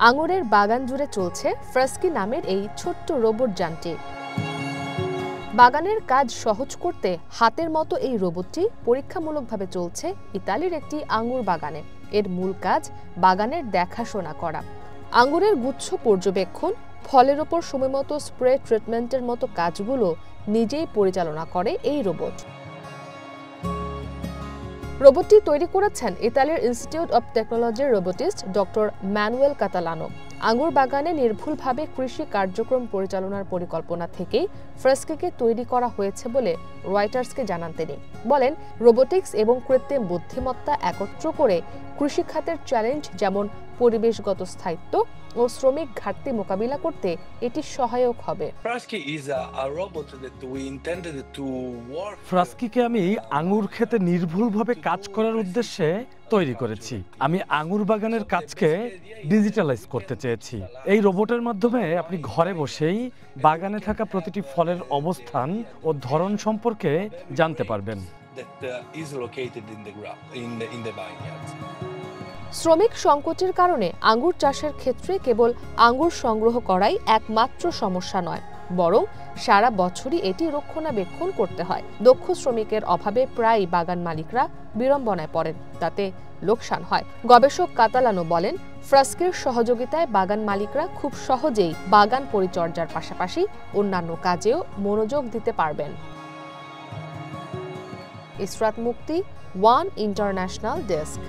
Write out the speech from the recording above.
আঙুরের বাগান জুড়ে চলছে ফ্রাস্কি নামের এই ছোট্ট রোবট যানটি। বাগানের কাজ সহজ করতে হাতের মতো এই রোবটটি পরীক্ষামূলকভাবে চলছে ইতালির একটি আঙুর বাগানে। এর মূল কাজ বাগানের দেখাশোনা করা, আঙুরের গুচ্ছ পর্যবেক্ষণ, ফলের ওপর সময়মতো স্প্রে ট্রিটমেন্টের মতো কাজগুলো নিজেই পরিচালনা করে এই রোবট। রোবটটি তৈরি করেছেন ইতালির ইনস্টিটিউট অব টেকনোলজির রোবোটিস্ট ডক্টর ম্যানুয়েল কাতালানো। আঙুর বাগানে নির্ভুলভাবে কৃষি কার্যক্রম পরিচালনার পরিকল্পনা থেকেই ফ্রাস্কিকে তৈরি করা হয়েছে বলে রয়টার্সকে জানান তিনি। বলেন, রোবোটিক্স এবং কৃত্রিম বুদ্ধিমত্তা একত্র করে কৃষিখাতের চ্যালেঞ্জ যেমন পরিবেশগত স্থায়িত্ব ও শ্রমিক ঘাটতি মোকাবিলা করতে এটি সহায়ক হবে। ফ্রাস্কিকে আমি আঙুর খেতে নির্ভুলভাবে কাজ করার উদ্দেশ্যে তৈরি করেছি। আমি আঙুর বাগানের কাজকে ডিজিটালাইজ করতে চেয়েছি। এই রোবটের মাধ্যমে আপনি ঘরে বসেই বাগানে থাকা প্রতিটি ফলের অবস্থান ও ধরন সম্পর্কে জানতে পারবেন। শ্রমিক সংকটের কারণে আঙ্গুর চাষের ক্ষেত্রে কেবল আঙ্গুর সংগ্রহ করাই একমাত্র সমস্যা নয়, বরং সারা বছরই এটি রক্ষণাবেক্ষণ করতে হয়। দক্ষ শ্রমিকের অভাবে প্রায় বাগান মালিকরা বিড়ম্বনায় পড়েন, তাতে লোকসান হয়। গবেষক কাতালানো বলেন, ফ্রাস্কির সহযোগিতায় বাগান মালিকরা খুব সহজেই বাগান পরিচর্যার পাশাপাশি অন্যান্য কাজেও মনোযোগ দিতে পারবেন। ইসরাত মুক্তি, ওয়ান ইন্টারন্যাশনাল ডেস্ক।